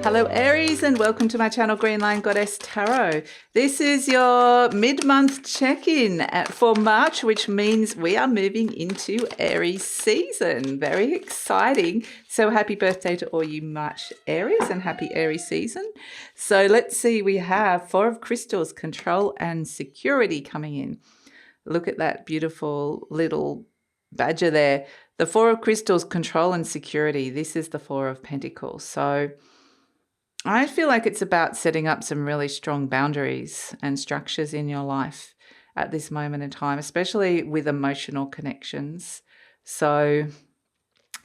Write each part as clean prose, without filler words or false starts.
Hello Aries and welcome to my channel GreenLion Goddess Tarot. This is your mid-month check-in for March, which means we are moving into Aries season. Very exciting. So happy birthday to all you March Aries and happy Aries season. So let's see, we have Four of Crystals, Control and Security coming in. Look at that beautiful little badger there. The Four of Crystals, Control and Security. This is the Four of Pentacles. So I feel like it's about setting up some really strong boundaries and structures in your life at this moment in time, especially with emotional connections. So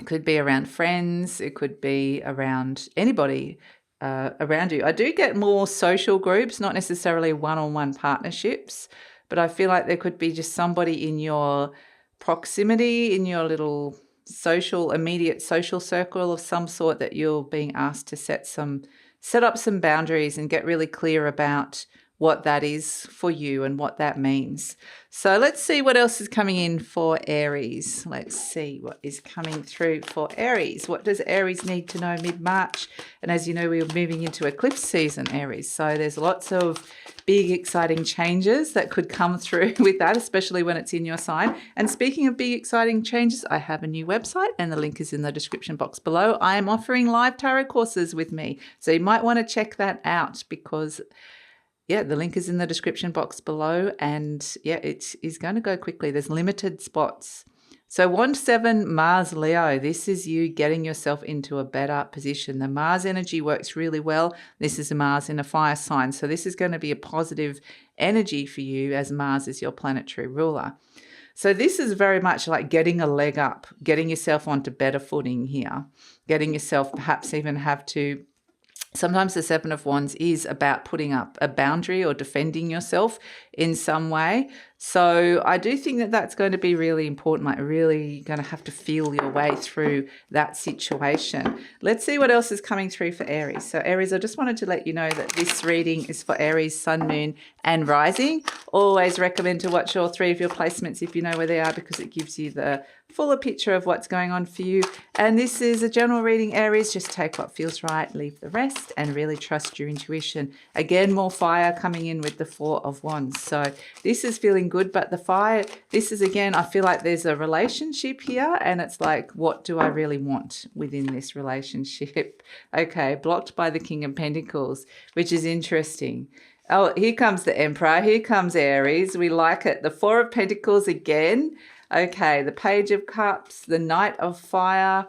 it could be around friends, it could be around anybody around you. I do get more social groups, not necessarily one-on-one partnerships, but I feel like there could be just somebody in your proximity, in your little immediate social circle of some sort that you're being asked to set up some boundaries and get really clear about what that is for you and what that means. So let's see what else is coming in for Aries. Let's see what is coming through for Aries. What does Aries need to know mid-March? And as you know, we're moving into eclipse season, Aries. So there's lots of big, exciting changes that could come through with that, especially when it's in your sign. And speaking of big, exciting changes, I have a new website and the link is in the description box below. I am offering live tarot courses with me. So you might want to check that out because the link is in the description box below and it is going to go quickly. There's limited spots. So 1-7 Mars Leo, this is you getting yourself into a better position. The Mars energy works really well. This is a Mars in a fire sign. So this is going to be a positive energy for you as Mars is your planetary ruler. So this is very much like getting a leg up, getting yourself onto better footing here, getting yourself perhaps even have to. Sometimes the Seven of Wands is about putting up a boundary or defending yourself in some way. So I do think that that's going to be really important, like really going to have to feel your way through that situation. Let's see what else is coming through for Aries. So Aries, I just wanted to let you know that this reading is for Aries, Sun, Moon and Rising. Always recommend to watch all three of your placements if you know where they are because it gives you the fuller picture of what's going on for you. And this is a general reading, Aries. Just take what feels right, leave the rest and really trust your intuition. Again, more fire coming in with the Four of Wands. So this is feeling good, but the fire, this is again, I feel like there's a relationship here and it's like, what do I really want within this relationship? Okay, blocked by the King of Pentacles, which is interesting. Oh, here comes the Emperor. Here comes Aries. We like it. The Four of Pentacles again. Okay, the Page of Cups, the Knight of Fire,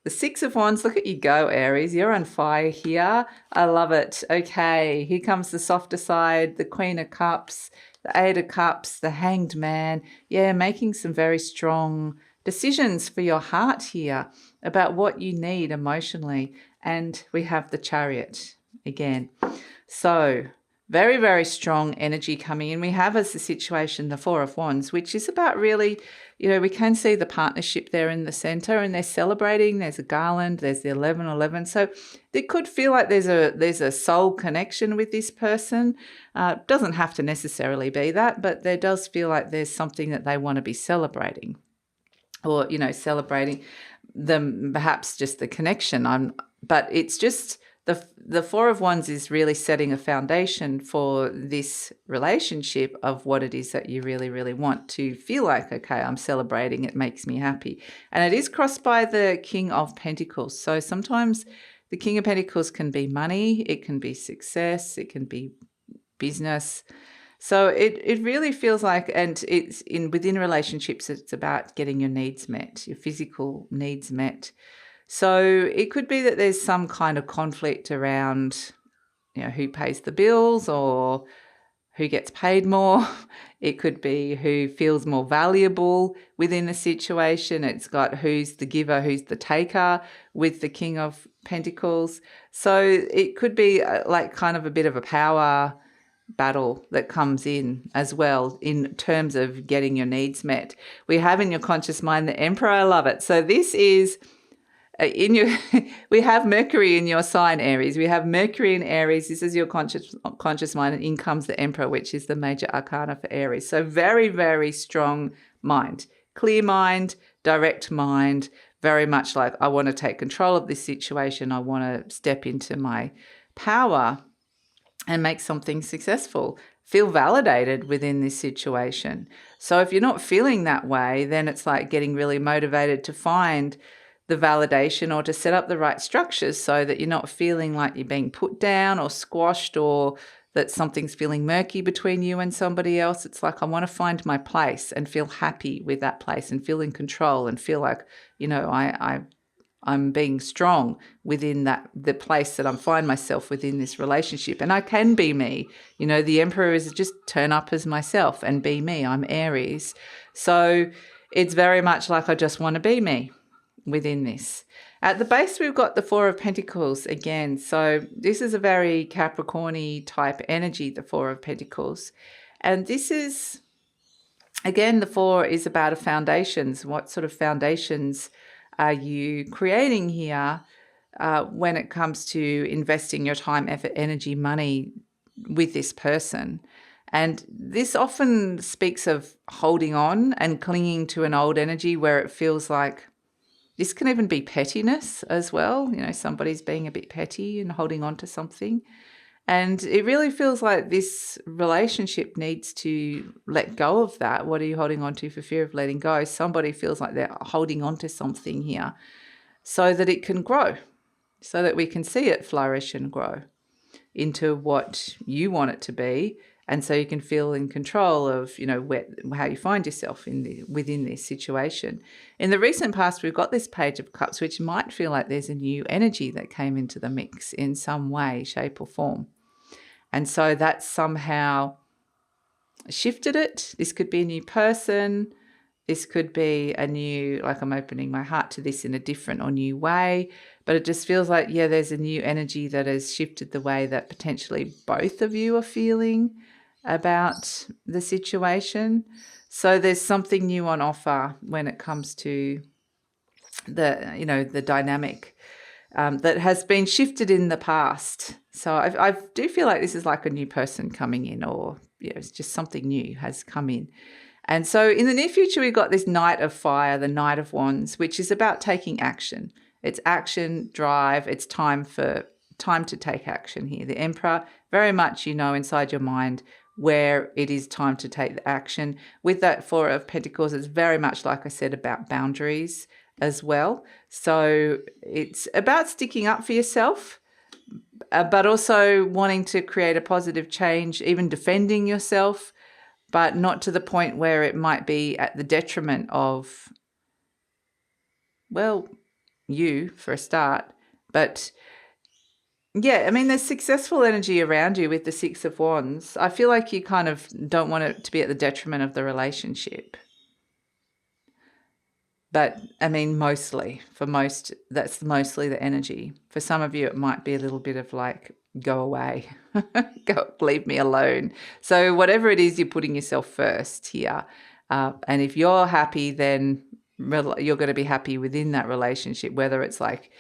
the Six of Wands. Look at you go, Aries. You're on fire here. I love it. Okay, here comes the softer side, the Queen of Cups, the Eight of Cups, the Hanged Man. Yeah, making some very strong decisions for your heart here about what you need emotionally. And we have the Chariot again. So very, very strong energy coming in. We have as the situation, the Four of Wands, which is about really, we can see the partnership there in the center and they're celebrating. There's a garland, there's the 1111. So it could feel like there's a soul connection with this person. Doesn't have to necessarily be that, but there does feel like there's something that they want to be celebrating or, celebrating them, perhaps just the connection. But it's just, the Four of Wands is really setting a foundation for this relationship of what it is that you really, really want to feel like, okay, I'm celebrating, it makes me happy. And it is crossed by the King of Pentacles. So sometimes the King of Pentacles can be money, it can be success, it can be business. So it really feels like, and it's within relationships, it's about getting your needs met, your physical needs met. So it could be that there's some kind of conflict around, who pays the bills or who gets paid more. It could be who feels more valuable within the situation. It's got who's the giver, who's the taker with the King of Pentacles. So it could be like kind of a bit of a power battle that comes in as well in terms of getting your needs met. We have in your conscious mind the Emperor. I love it. So this is we have Mercury in your sign, Aries. We have Mercury in Aries. This is your conscious mind, and in comes the Emperor, which is the major arcana for Aries. So very, very strong mind, clear mind, direct mind, very much like, I want to take control of this situation. I want to step into my power and make something successful, feel validated within this situation. So if you're not feeling that way, then it's like getting really motivated to find the validation or to set up the right structures so that you're not feeling like you're being put down or squashed, or that something's feeling murky between you and somebody else. It's like, I want to find my place and feel happy with that place and feel in control and feel like, I'm being strong within the place that I find myself within this relationship. And I can be me. The Emperor is just turn up as myself and be me. I'm Aries. So it's very much like, I just want to be me within this. At the base, we've got the Four of Pentacles again. So this is a very Capricorn-y type energy, the Four of Pentacles. And this is, again, the Four is about foundations. What sort of foundations are you creating here when it comes to investing your time, effort, energy, money with this person? And this often speaks of holding on and clinging to an old energy where it feels like, this can even be pettiness as well. Somebody's being a bit petty and holding on to something. And it really feels like this relationship needs to let go of that. What are you holding on to for fear of letting go? Somebody feels like they're holding on to something here so that it can grow, so that we can see it flourish and grow into what you want it to be. And so you can feel in control of, how you find yourself within this situation. In the recent past, we've got this Page of Cups, which might feel like there's a new energy that came into the mix in some way, shape or form. And so that's somehow shifted it. This could be a new person. This could be a new, like, I'm opening my heart to this in a different or new way. But it just feels like, there's a new energy that has shifted the way that potentially both of you are feeling about the situation. So there's something new on offer when it comes to the dynamic that has been shifted in the past. So I do feel like this is like a new person coming in, or it's just something new has come in. And so in the near future, we've got this Knight of Fire, the Knight of Wands, which is about taking action. It's action, drive. It's time to take action here. The Emperor, very much, inside your mind where it is time to take the action. With that Four of Pentacles, it's very much, like I said, about boundaries as well. So it's about sticking up for yourself, but also wanting to create a positive change, even defending yourself, but not to the point where it might be at the detriment of, you for a start. But there's successful energy around you with the Six of Wands. I feel like you kind of don't want it to be at the detriment of the relationship. But mostly, for most, that's mostly the energy. For some of you, it might be a little bit of like, go away, leave me alone. So whatever it is, you're putting yourself first here. And if you're happy, then you're going to be happy within that relationship, whether it's like,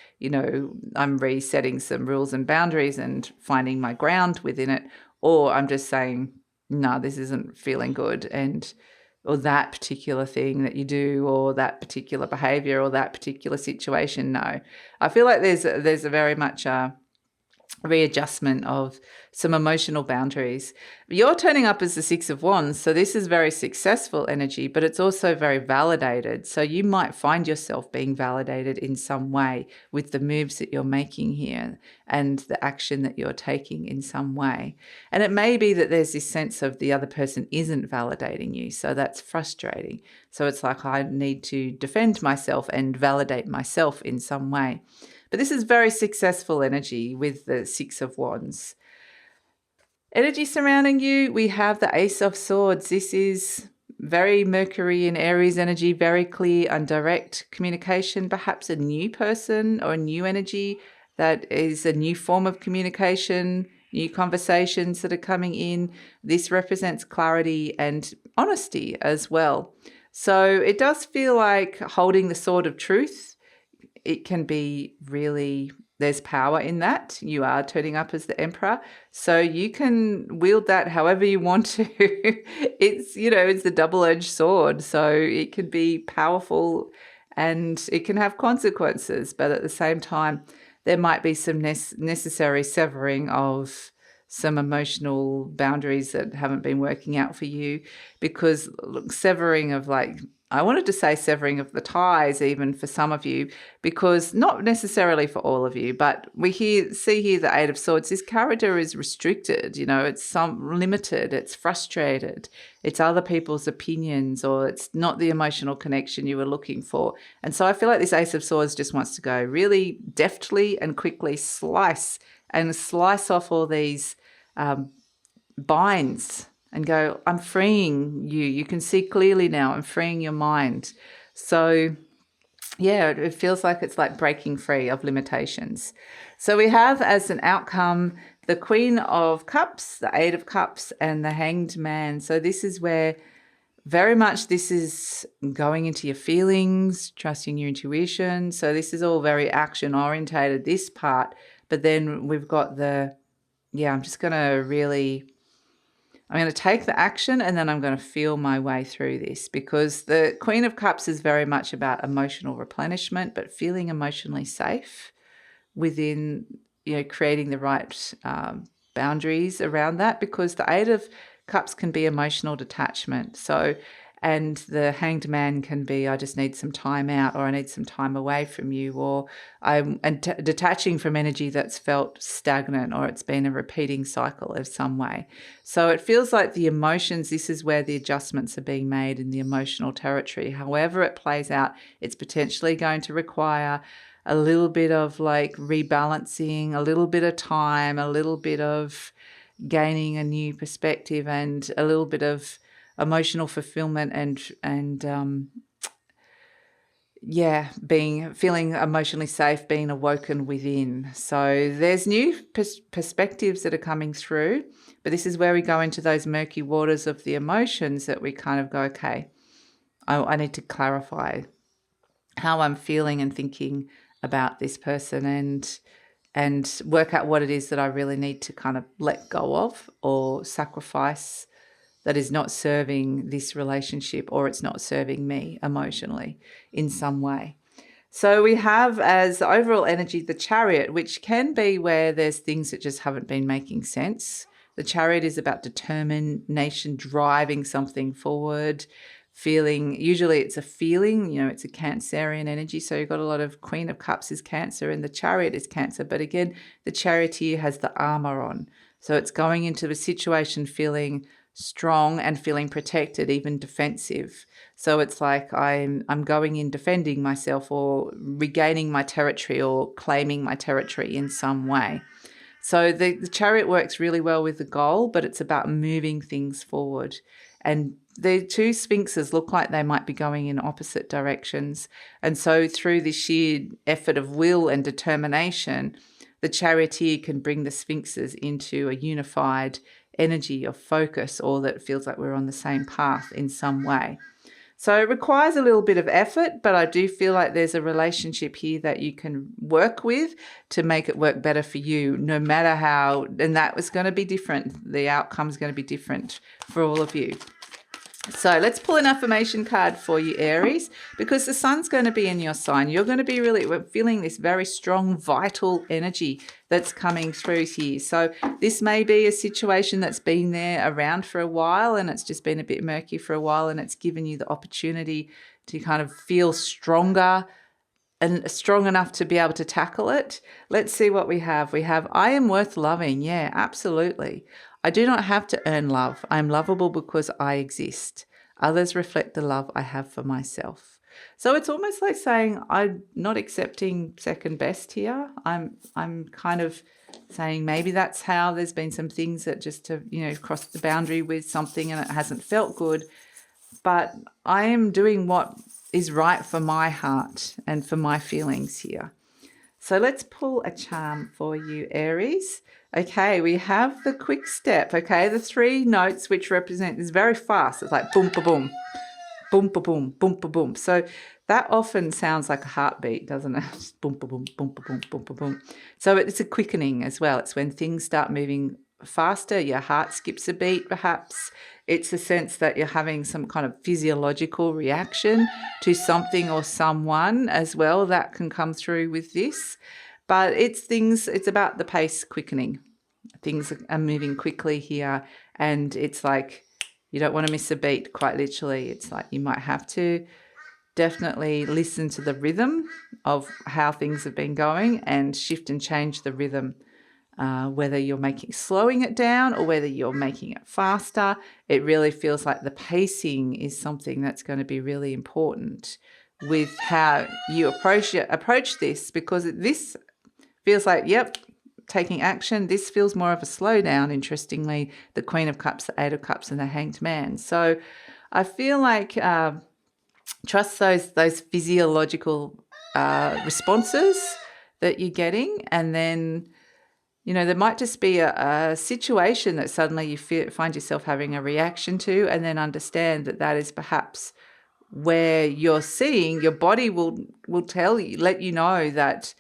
I'm resetting some rules and boundaries and finding my ground within it, or I'm just saying, no, this isn't feeling good, or that particular thing that you do, or that particular behavior, or that particular situation. No, I feel like there's a very much readjustment of some emotional boundaries. You're turning up as the Six of Wands, so this is very successful energy, but it's also very validated. So you might find yourself being validated in some way with the moves that you're making here and the action that you're taking in some way. And it may be that there's this sense of the other person isn't validating you, so that's frustrating. So it's like, I need to defend myself and validate myself in some way. But this is very successful energy with the Six of Wands. Energy surrounding you, we have the Ace of Swords. This is very Mercury and Aries energy, very clear and direct communication, perhaps a new person or a new energy that is a new form of communication, new conversations that are coming in. This represents clarity and honesty as well. So it does feel like holding the sword of truth. It can be really, there's power in that. You are turning up as the Emperor, so you can wield that however you want to. It's, it's the double-edged sword, so it can be powerful and it can have consequences, but at the same time, there might be some necessary severing of some emotional boundaries that haven't been working out for you, because look, severing of like, I wanted to say severing of the ties even for some of you, because not necessarily for all of you, but we see here the Eight of Swords. This character is restricted, you know, it's some limited, it's frustrated, it's other people's opinions, or it's not the emotional connection you were looking for. And so I feel like this Ace of Swords just wants to go really deftly and quickly slice off all these binds and go, I'm freeing you. You can see clearly now. I'm freeing your mind. So yeah, it feels like it's like breaking free of limitations. So we have as an outcome the Queen of Cups, the Eight of Cups, and the Hanged Man. So this is where very much this is going into your feelings, trusting your intuition. So this is all very action orientated, this part. But then we've got the, yeah, I'm going to take the action and then I'm going to feel my way through this, because the Queen of Cups is very much about emotional replenishment, but feeling emotionally safe within, you know, creating the right boundaries around that, because the Eight of Cups can be emotional detachment. So, and the Hanged Man can be, I just need some time out, or I need some time away from you, or I'm detaching from energy that's felt stagnant, or it's been a repeating cycle of some way. So it feels like the emotions, this is where the adjustments are being made in the emotional territory. However it plays out, it's potentially going to require a little bit of like rebalancing, a little bit of time, a little bit of gaining a new perspective, and a little bit of emotional fulfillment and feeling emotionally safe, being awoken within. So there's new perspectives that are coming through, but this is where we go into those murky waters of the emotions that we kind of go, okay, I need to clarify how I'm feeling and thinking about this person, and work out what it is that I really need to kind of let go of or sacrifice that is not serving this relationship, or it's not serving me emotionally in some way. So we have as the overall energy the Chariot, which can be where there's things that just haven't been making sense. The Chariot is about determination, driving something forward, feeling, usually it's a feeling, you know, it's a Cancerian energy. So you've got a lot of Queen of Cups is Cancer and the Chariot is Cancer. But again, the Charioteer has the armor on. So it's going into a situation feeling strong and feeling protected, even defensive. So it's like I'm going in defending myself, or regaining my territory, or claiming my territory in some way. So the Chariot works really well with the goal, but it's about moving things forward. And the two Sphinxes look like they might be going in opposite directions. And so through the sheer effort of will and determination, the Charioteer can bring the Sphinxes into a unified energy of focus, or that feels like we're on the same path in some way. So it requires a little bit of effort, but I do feel like there's a relationship here that you can work with to make it work better for you, no matter how, and that was going to be different. The outcome is going to be different for all of you. So let's pull an affirmation card for you, Aries, because the sun's going to be in your sign. You're going to be we're feeling this very strong, vital energy that's coming through here. So this may be a situation that's been there around for a while, and it's just been a bit murky for a while, and it's given you the opportunity to kind of feel stronger and strong enough to be able to tackle it. Let's see what we have. We have, I am worth loving. Yeah, absolutely. I do not have to earn love. I am lovable because I exist. Others reflect the love I have for myself. So it's almost like saying I'm not accepting second best here. I'm kind of saying maybe that's how there's been some things that just have, you know, crossed the boundary with something and it hasn't felt good. But I am doing what is right for my heart and for my feelings here. So let's pull a charm for you, Aries. Okay, we have the quick step, okay? The three notes which represent, is very fast. It's like boom, ba boom, boom, ba boom, boom, ba boom. So that often sounds like a heartbeat, doesn't it? Just boom, ba boom, boom, ba boom, boom, ba boom. So it's a quickening as well. It's when things start moving faster, your heart skips a beat perhaps. It's a sense that you're having some kind of physiological reaction to something or someone as well that can come through with this. But it's about the pace quickening. Things are moving quickly here, and it's like you don't want to miss a beat, quite literally. It's like you might have to definitely listen to the rhythm of how things have been going and shift and change the rhythm. Whether you're slowing it down or whether you're making it faster, it really feels like the pacing is something that's going to be really important with how you approach this, because this feels like, yep, taking action. This feels more of a slowdown, interestingly, the Queen of Cups, the Eight of Cups, and the Hanged Man. So I feel like trust those physiological responses that you're getting, and then there might just be a situation that suddenly you find yourself having a reaction to, and then understand that is perhaps where you're seeing your body will let you know that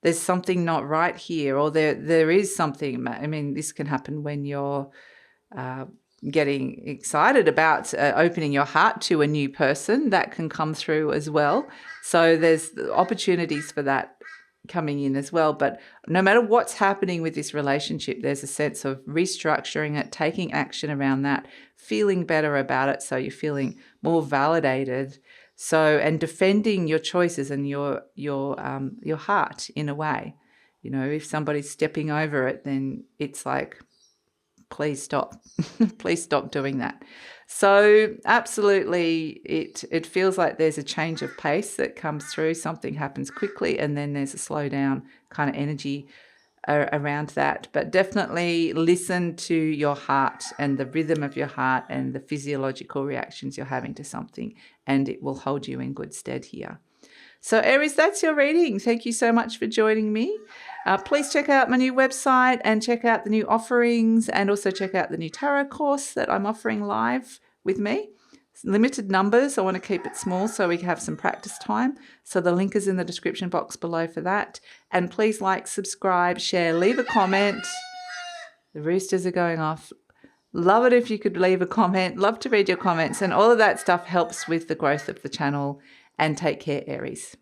there's something not right here, or there is something. I mean, this can happen when you're getting excited about opening your heart to a new person. That can come through as well. So there's opportunities for that coming in as well. But no matter what's happening with this relationship, there's a sense of restructuring it, taking action around that, feeling better about it, so you're feeling more validated. So, and defending your choices and your heart in a way. If somebody's stepping over it, then it's like, please stop. Please stop doing that. So absolutely, it feels like there's a change of pace that comes through. Something happens quickly, and then there's a slowdown kind of energy around that. But definitely listen to your heart and the rhythm of your heart and the physiological reactions you're having to something, and it will hold you in good stead here. So Aries, that's your reading. Thank you so much for joining me. Please check out my new website and check out the new offerings, and also check out the new tarot course that I'm offering live with me. It's limited numbers. I want to keep it small so we can have some practice time. So the link is in the description box below for that. And please like, subscribe, share, leave a comment. The roosters are going off. Love it if you could leave a comment. Love to read your comments, and all of that stuff helps with the growth of the channel. And take care, Aries.